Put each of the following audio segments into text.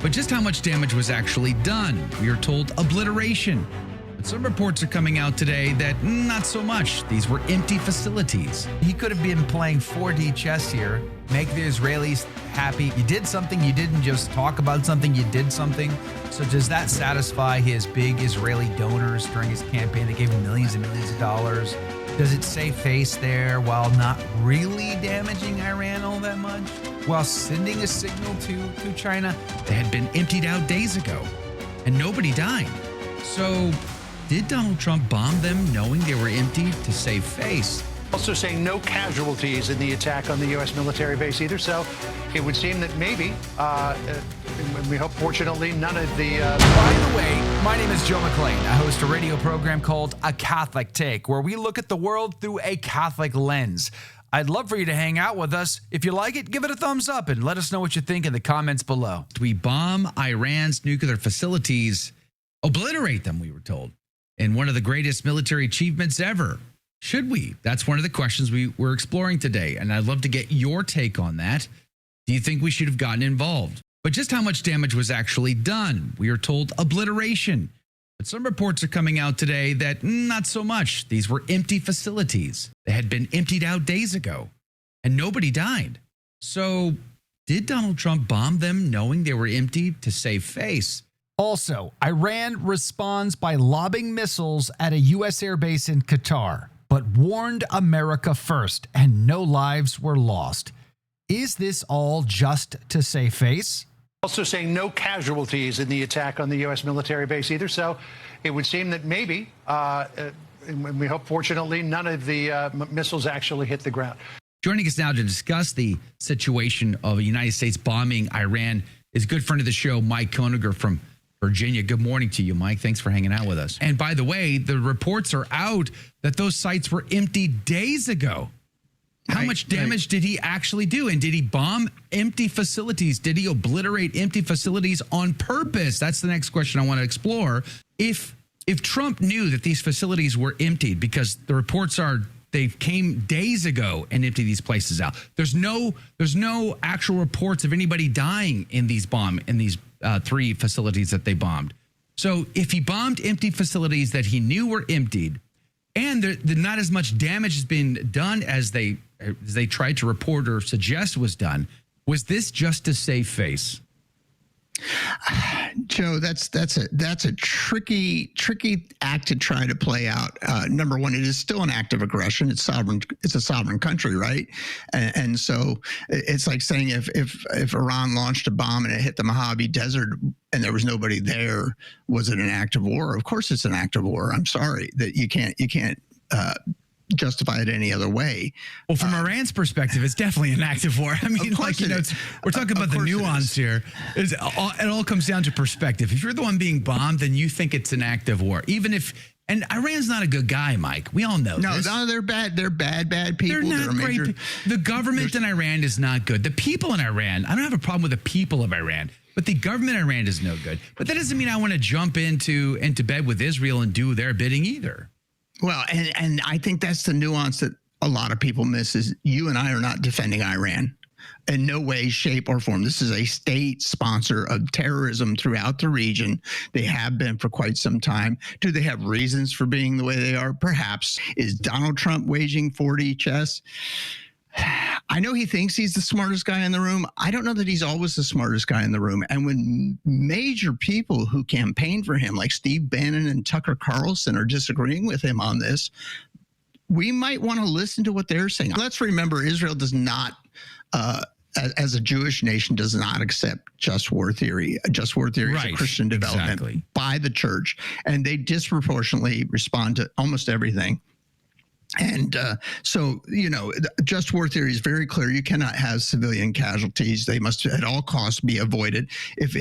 But just how much damage was actually done? We are told obliteration. But some reports are coming out today that not so much. These were empty facilities. He could have been playing 4D chess here, make the Israelis happy. You did something, you didn't just talk about something, you did something. So does that satisfy his big Israeli donors during his campaign? They gave him millions and millions of dollars. Does it save face there while not really damaging Iran all that much? While sending a signal to China? They had been emptied out days ago, and nobody died. So did Donald Trump bomb them knowing they were empty to save face? Also saying no casualties in the attack on the U.S. military base either. So it would seem that maybe, we hope fortunately, none of the... By the way, my name is Joe McClain. I host a radio program called A Catholic Take, where we look at the world through a Catholic lens. I'd love for you to hang out with us. If you like it, give it a thumbs up and let us know what you think in the comments below. We bomb Iran's nuclear facilities, obliterate them, we were told, in one of the greatest military achievements ever. Should we? That's one of the questions we're exploring today, and I'd love to get your take on that. Do you think we should have gotten involved? But just how much damage was actually done? We are told obliteration. But some reports are coming out today that not so much. These were empty facilities. They had been emptied out days ago, and nobody died. So did Donald Trump bomb them knowing they were empty to save face? Also, Iran responds by lobbing missiles at a U.S. airbase in Qatar, but warned America first, and no lives were lost. Is this all just to save face? Also saying no casualties in the attack on the U.S. military base either. So it would seem that maybe, we hope fortunately, none of the missiles actually hit the ground. Joining us now to discuss the situation of the United States bombing Iran is a good friend of the show, Mike Koeniger from Virginia. Good morning to you, Mike. Thanks for hanging out with us. And by the way, the reports are out that those sites were empty days ago. How much damage did he actually do? And did he bomb empty facilities? Did he obliterate empty facilities on purpose? That's the next question I want to explore. If Trump knew that these facilities were emptied, because the reports are they came days ago and emptied these places out. There's no actual reports of anybody dying in these three facilities that they bombed. So if he bombed empty facilities that he knew were emptied, and not as much damage has been done as they tried to report or suggest was done, was this just to save face? Joe, that's a tricky act to try to play out. Number one, it is still an act of aggression. It's sovereign. It's a sovereign country, right? And so it's like saying if Iran launched a bomb and it hit the Mojave Desert and there was nobody there, was it an act of war? Of course, it's an act of war. I'm sorry that you can't justify it any other way. Well, from Iran's perspective, it's definitely an act of war. I mean, we're talking about the nuance here. It all comes down to perspective. If you're the one being bombed, then you think it's an act of war. And Iran's not a good guy, Mike. We all know this. No, they're bad. They're bad people. They're not great. The government in Iran is not good. The people in Iran, I don't have a problem with the people of Iran, but the government in Iran is no good. But that doesn't mean I want to jump into bed with Israel and do their bidding either. Well, and I think that's the nuance that a lot of people miss is you and I are not defending Iran in no way, shape, or form. This is a state sponsor of terrorism throughout the region. They have been for quite some time. Do they have reasons for being the way they are? Perhaps. Is Donald Trump waging 4D chess? I know he thinks he's the smartest guy in the room. I don't know that he's always the smartest guy in the room. And when major people who campaigned for him, like Steve Bannon and Tucker Carlson, are disagreeing with him on this, we might want to listen to what they're saying. Let's remember, Israel does not, as a Jewish nation, does not accept just war theory. Just war theory is a Christian development by the church, and they disproportionately respond to almost everything. And so, just war theory is very clear. You cannot have civilian casualties. They must at all costs be avoided. If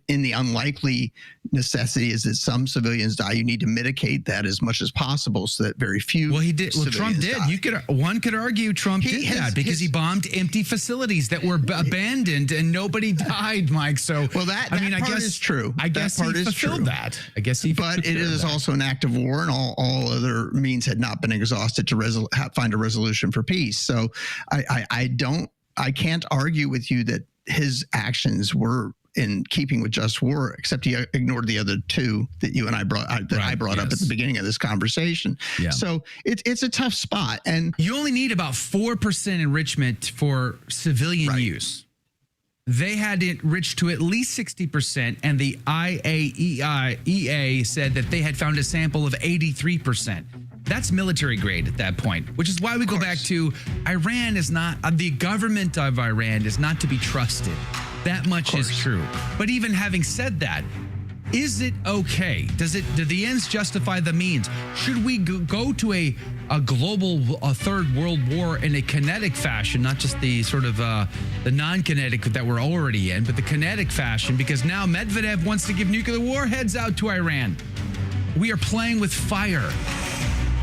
in the unlikely necessity is that some civilians die, you need to mitigate that as much as possible so that very few. Well, he did. Well, Trump did. Die. One could argue Trump did that because he bombed empty facilities that were abandoned and nobody died, Mike. So, well, I guess is true. I guess he fulfilled that. I guess he. But it is also an act of war, and all other means had not been exhausted to find a resolution for peace. So I can't argue with you that his actions were in keeping with just war, except he ignored the other two that you and I brought up at the beginning of this conversation. Yeah. So it's a tough spot, and You only need about 4% enrichment for civilian use. They had it enriched to at least 60%, and the IAEA said that they had found a sample of 83%. That's military grade at that point, which is why we go back to Iran is not, the government of Iran is not to be trusted. That much is true. But even having said that, is it okay? Do the ends justify the means? Should we go to a global third world war in a kinetic fashion, not just the sort of the non-kinetic that we're already in, but the kinetic fashion? Because now Medvedev wants to give nuclear warheads out to Iran. We are playing with fire.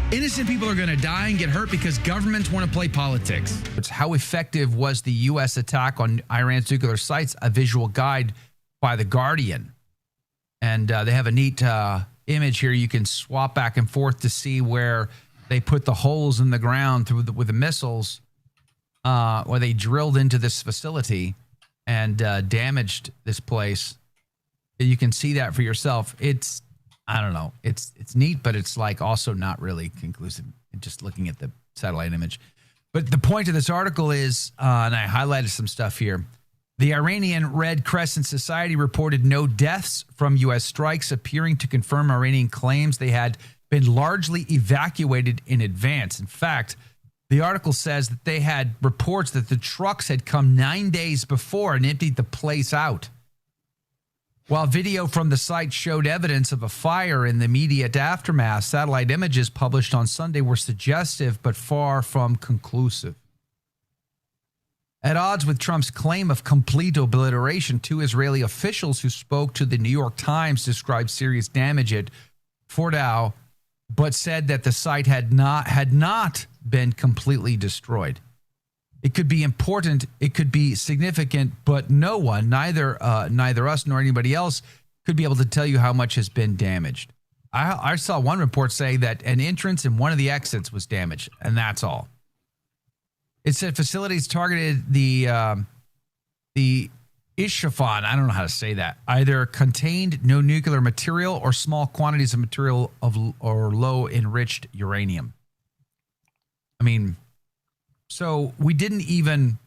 Innocent people are going to die and get hurt because governments want to play politics. It's how effective was the U.S. attack on Iran's nuclear sites? A visual guide by The Guardian. And they have a neat image here. You can swap back and forth to see where they put the holes in the ground with the missiles, where they drilled into this facility and damaged this place. You can see that for yourself. It's, I don't know, it's neat, but it's like also not really conclusive. Just looking at the satellite image. But the point of this article is, and I highlighted some stuff here. The Iranian Red Crescent Society reported no deaths from U.S. strikes, appearing to confirm Iranian claims they had been largely evacuated in advance. In fact, the article says that they had reports that the trucks had come 9 days before and emptied the place out. While video from the site showed evidence of a fire in the immediate aftermath, satellite images published on Sunday were suggestive but far from conclusive. At odds with Trump's claim of complete obliteration, two Israeli officials who spoke to the New York Times described serious damage at Fordow, but said that the site had not been completely destroyed. It could be important, it could be significant, but no one, neither us nor anybody else, could be able to tell you how much has been damaged. I saw one report say that an entrance and one of the exits was damaged, and that's all. It said facilities targeted the Isfahan, I don't know how to say that, either contained no nuclear material or small quantities of material or low enriched uranium. I mean, so we didn't even,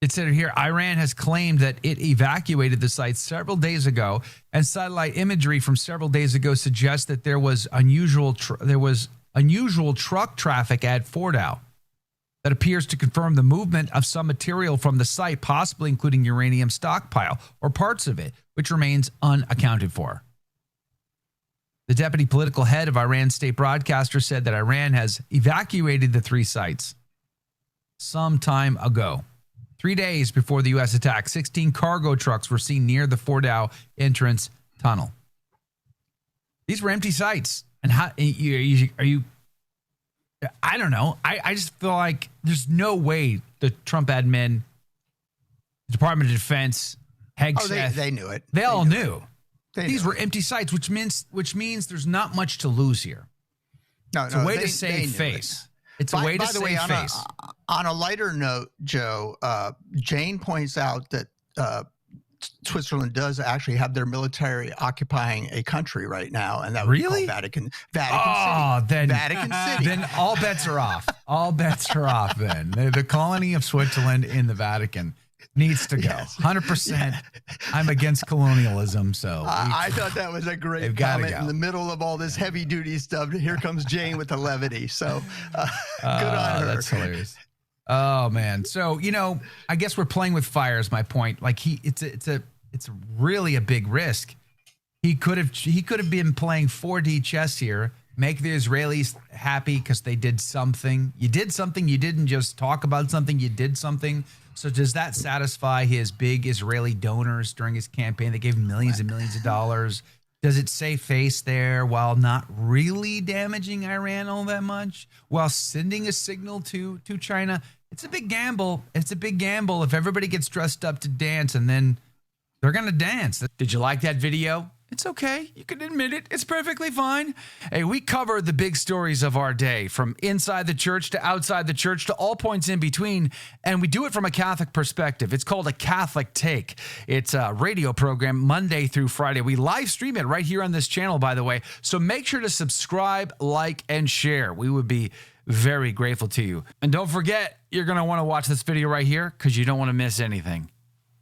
it said here, Iran has claimed that it evacuated the site several days ago, and satellite imagery from several days ago suggests that there was unusual truck traffic at Fordow that appears to confirm the movement of some material from the site, possibly including uranium stockpile or parts of it, which remains unaccounted for. The deputy political head of Iran's state broadcaster said that Iran has evacuated the three sites some time ago. 3 days before the U.S. attack, 16 cargo trucks were seen near the Fordow entrance tunnel. These were empty sites. And how are you? I don't know. I just feel like there's no way the Trump admin, the Department of Defense, Hegseth, they knew it. They all knew. These knew were empty sites, which means there's not much to lose here. No, it's a way to save face. It's a way to save face. On a lighter note, Joe, Jane points out that Switzerland does actually have their military occupying a country right now, and that would be called Vatican City. Vatican City. Then all bets are off. All bets are off. Then the colony of Switzerland in the Vatican needs to go. Yes. 100%. Yeah. I'm against colonialism, so I thought that was a great comment in the middle of all this heavy duty stuff. Here comes Jane with the levity. So good on her. That's hilarious. Oh man. So, I guess we're playing with fire is my point. Like it's really a big risk. He could have been playing 4D chess here, make the Israelis happy because they did something. You did something, you didn't just talk about something, you did something. So does that satisfy his big Israeli donors during his campaign? They gave him millions and millions of dollars. Does it save face there while not really damaging Iran all that much? While sending a signal to China? It's a big gamble. It's a big gamble if everybody gets dressed up to dance and then they're going to dance. Did you like that video? It's okay. You can admit it. It's perfectly fine. Hey, we cover the big stories of our day, from inside the church to outside the church to all points in between, and we do it from a Catholic perspective. It's called A Catholic Take. It's a radio program Monday through Friday. We live stream it right here on this channel, by the way, so make sure to subscribe, like, and share. We would be very grateful to you. And don't forget, you're going to want to watch this video right here because you don't want to miss anything.